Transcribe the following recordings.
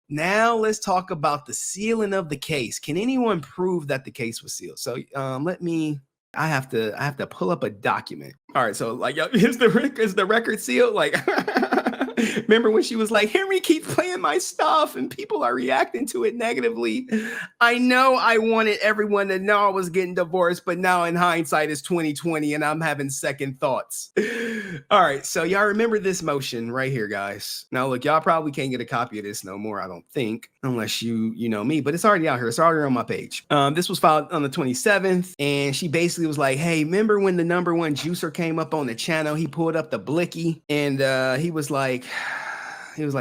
Now let's talk about the sealing of the case. Can anyone prove that the case was sealed? So I have to pull up a document. All right, so like, is the record sealed? Like, remember when she was like, Henry keeps playing my stuff and people are reacting to it negatively. I know I wanted everyone to know I was getting divorced, but now in hindsight it's 2020 and I'm having second thoughts. All right, so y'all remember this motion right here, guys. Now look, y'all probably can't get a copy of this no more, I don't think, unless you know me, but it's already out here. It's already on my page. This was filed on the 27th, and she basically was like, hey, remember when the #1 juicer came up on the channel? He pulled up the blicky, and he was like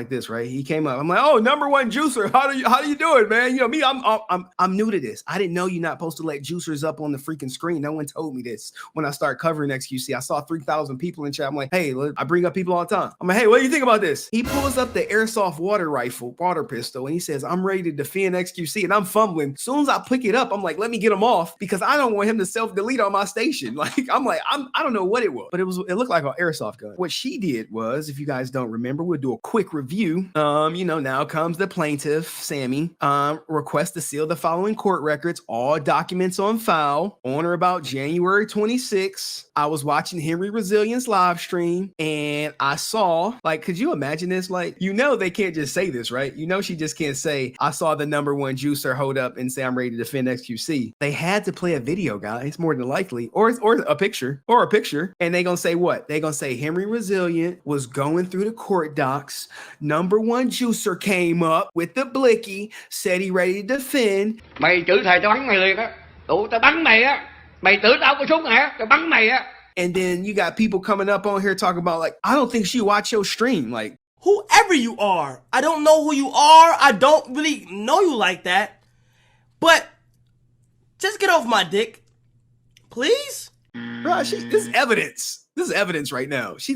this, right? He came up. I'm like, oh, #1 juicer. How do you do it, man? You know me, I'm new to this. I didn't know you're not supposed to let juicers up on the freaking screen. No one told me this when I started covering xQc. I saw 3,000 people in chat. I'm like, hey, I bring up people all the time. I'm like, hey, what do you think about this? He pulls up the airsoft water pistol, and he says, I'm ready to defend xQc, and I'm fumbling. As soon as I pick it up, I'm like, let me get him off because I don't want him to self-delete on my station. Like, I don't know what it was, but it looked like an airsoft gun. What she did was, if you guys don't remember, we'll do a quick review. Now comes the plaintiff, Sammy, request to seal the following court records, all documents on file on or about January 26. I was watching HenryResilient's live stream and I saw, like, could you imagine this? Like, they can't just say this, right? She just can't say, I saw the #1 juicer hold up and say, I'm ready to defend xQc. They had to play a video, guys, more than likely, or a picture, and they gonna say what? They gonna say HenryResilient was going through the court docs. #1 juicer came up with the blicky, said he ready to defend. Mày chửi thầy tao bắn mày liền á. Tụi tao bắn mày á. Mày tưởng tao có súng hả? Tao bắn mày á. And then you got people coming up on here talking about, like, I don't think she watched your stream. Like, whoever you are, I don't know who you are. I don't really know you like that. But just get off my dick, please. Bro, this is evidence. This is evidence right now. She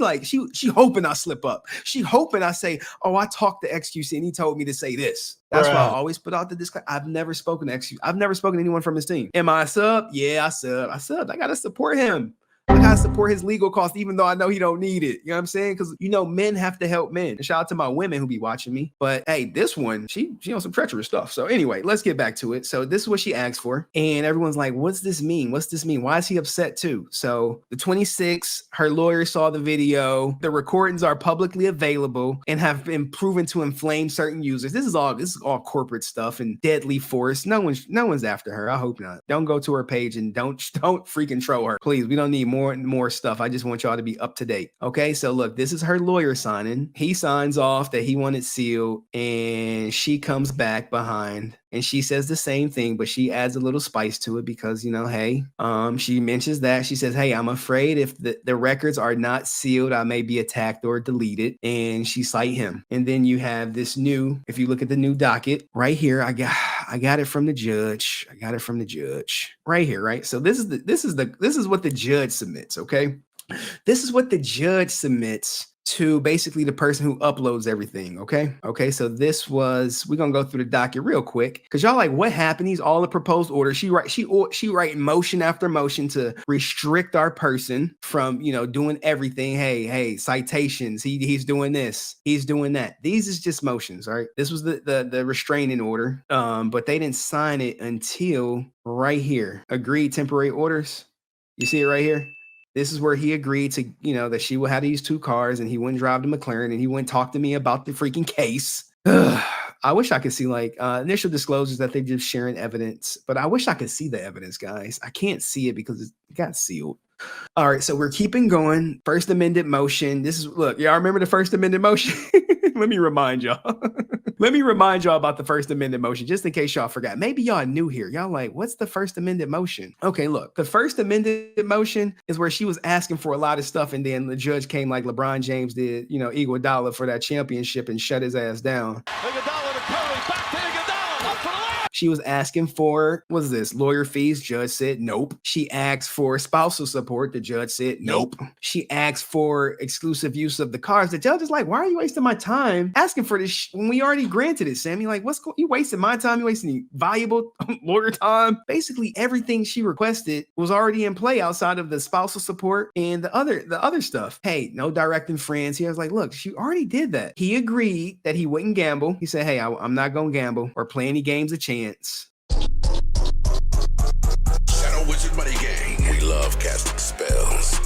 hoping I slip up. She hoping I say, oh, I talked to xQc and he told me to say this. That's why I always put out the disclaimer. I've never spoken to xQc. I've never spoken to anyone from his team. Am I a sub? Yeah, I subbed. I gotta support him. I gotta support his legal costs, even though I know he don't need it. You know what I'm saying? Because men have to help men. And shout out to my women who be watching me. But hey, this one, she on some treacherous stuff. So anyway, let's get back to it. So this is what she asked for. And everyone's like, what's this mean? What's this mean? Why is he upset too? So the 26th, her lawyer saw the video. The recordings are publicly available and have been proven to inflame certain users. This is all corporate stuff and deadly force. No one's after her. I hope not. Don't go to her page and don't freaking troll her. Please, we don't need more stuff. I just want y'all to be up to date. Okay, so look, this is her lawyer signing. He signs off that he wanted sealed, and she comes back behind and she says the same thing, but she adds a little spice to it because, hey, she mentions that. She says, hey, I'm afraid if the records are not sealed, I may be attacked or deleted. And she cite him. And then you have this if you look at the new docket right here, I got it from the judge. Right here, right? So this is what the judge submits, okay? This is what the judge submits to basically the person who uploads everything. Okay. So we're gonna go through the docket real quick because y'all like, what happened? These all the proposed orders. She write motion after motion to restrict our person from doing everything. Hey, citations. He's doing this. He's doing that. These is just motions. All right. This was the restraining order. But they didn't sign it until right here. Agreed temporary orders. You see it right here. This is where he agreed to, that she would have to use 2 cars and he wouldn't drive the McLaren and he wouldn't talk to me about the freaking case. I wish I could see initial disclosures that they're just sharing evidence, but I wish I could see the evidence, guys. I can't see it because it got sealed. All right, so we're keeping going. First amended motion. Y'all remember the first amended motion? Let me remind y'all. About the First Amendment motion, just in case y'all forgot. Maybe y'all new here. Y'all like, what's the First Amendment motion? Okay, look, the First Amendment motion is where she was asking for a lot of stuff, and then the judge came like LeBron James did, Iguodala for that championship and shut his ass down. She was asking for, what is this, lawyer fees? Judge said nope. She asked for spousal support. The judge said nope. She asked for exclusive use of the cars. The judge is like, why are you wasting my time asking for this when we already granted it, Sammy? Like, you wasting my time? You wasting valuable lawyer time? Basically, everything she requested was already in play outside of the spousal support and the other stuff. Hey, no directing friends. He was like, look, she already did that. He agreed that he wouldn't gamble. He said, hey, I'm not going to gamble or play any games of chance. Shadow Wizard Money Gang. We love casting spells.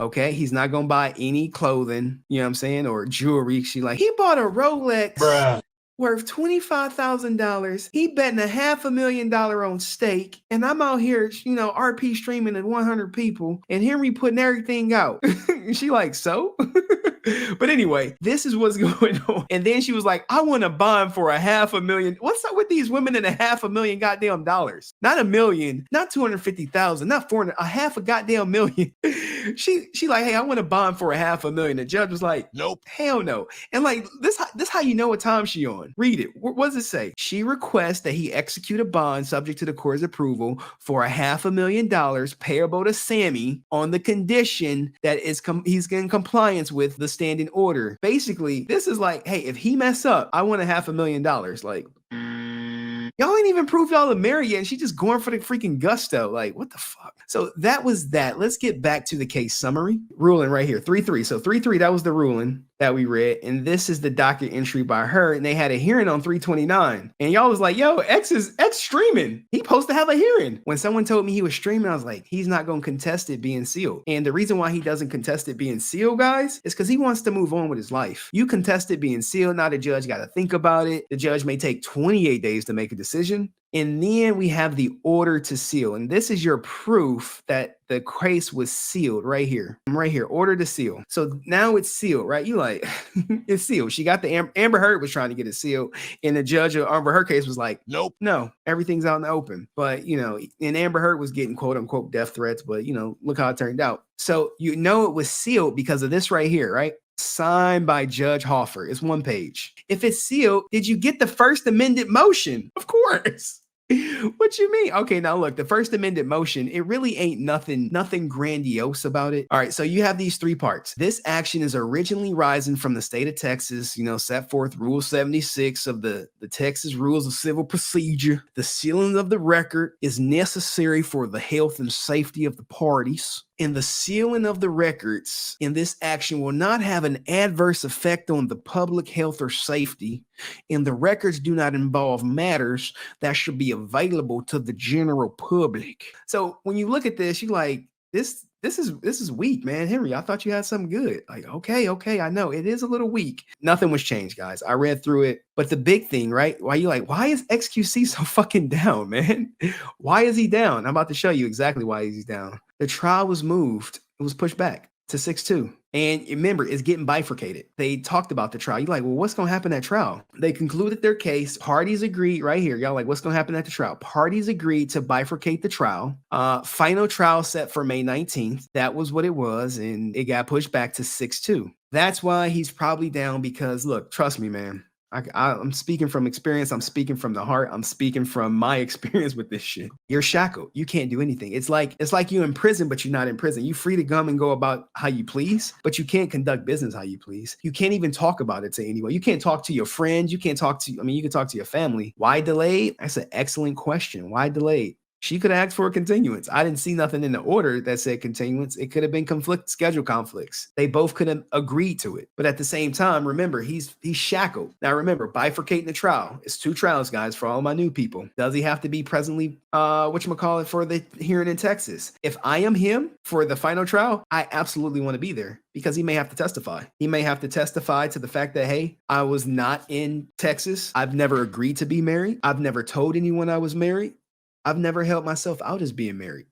Okay, he's not going to buy any clothing, you know what I'm saying, or jewelry. She like, he bought a Rolex worth $25,000. He betting $500,000 on stake. And I'm out here, RP streaming at 100 people and Henry putting everything out. She like, so? But anyway, this is what's going on. And then she was like, I want to bond for $500,000. What's up with these women and $500,000 goddamn dollars? Not $1 million, not 250,000, not 400, $500,000. She like, hey, I want to bond for $500,000. The judge was like, nope, hell no. And like, this how you know what time she on. Read it. What does it say? She requests that he execute a bond subject to the court's approval for $500,000 payable to Sammy on the condition that he's in compliance with the standing order. Basically, this is like, hey, if he mess up, I want $500,000. Like, y'all ain't even proved y'all are married yet, and she just going for the freaking gusto. Like, what the fuck? So that was that. Let's get back to the case summary. Ruling right here, 3-3. So 3-3, that was the ruling that we read. And this is the docket entry by her. And they had a hearing on 3/29. And y'all was like, yo, X streaming. He supposed to have a hearing. When someone told me he was streaming, I was like, he's not going to contest it being sealed. And the reason why he doesn't contest it being sealed, guys, is because he wants to move on with his life. You contest it being sealed. Now the judge got to think about it. The judge may take 28 days to make a decision. And then we have the order to seal. And this is your proof that the case was sealed right here. Right here, order to seal. So now it's sealed, right? You like, it's sealed. She got the Amber Heard was trying to get it sealed. And the judge of Amber Heard case was like, nope, no, everything's out in the open. But, and Amber Heard was getting quote unquote death threats. But, look how it turned out. So, it was sealed because of this right here, right? Signed by Judge Hoffer. It's one page. If it's sealed, did you get the first amended motion? Of course. What you mean? Okay, now look, the first amended motion, it really ain't nothing grandiose about it. All right, so you have these three parts. This action is originally rising from the state of Texas, set forth Rule 76 of the Texas Rules of Civil Procedure. The sealing of the record is necessary for the health and safety of the parties. And the sealing of the records in this action will not have an adverse effect on the public health or safety, and the records do not involve matters that should be available to the general public. So when you look at this, you're like, this is weak, man. Henry, I thought you had something good. Like, okay, I know it is a little weak. Nothing was changed, guys. I read through it. But the big thing, right? Why is xQc so fucking down, man? Why is he down? I'm about to show you exactly why he's down. The trial was moved. It was pushed back to 6-2. And remember, it's getting bifurcated. They talked about the trial. You're like, well, what's going to happen at trial? They concluded their case. Parties agreed right here. Y'all like, what's going to happen at the trial? Parties agreed to bifurcate the trial. Final trial set for May 19th. That was what it was. And it got pushed back to 6-2. That's why he's probably down because, look, trust me, man. I'm speaking from experience. I'm speaking from the heart. I'm speaking from my experience with this shit. You're shackled. You can't do anything. It's like you're in prison, but you're not in prison. You're free to come and go about how you please, but you can't conduct business how you please. You can't even talk about it to anyone. You can't talk to your friends. You can't talk to, you can talk to your family. Why delayed? That's an excellent question. Why delayed? She could have asked for a continuance. I didn't see nothing in the order that said continuance. It could have been schedule conflicts. They both could have agreed to it. But at the same time, remember, he's shackled. Now remember, bifurcating the trial. It's 2 trials, guys, for all my new people. Does he have to be presently, whatchamacallit, for the hearing in Texas? If I am him for the final trial, I absolutely want to be there because he may have to testify. He may have to testify to the fact that, hey, I was not in Texas. I've never agreed to be married. I've never told anyone I was married. I've never held myself out as being married.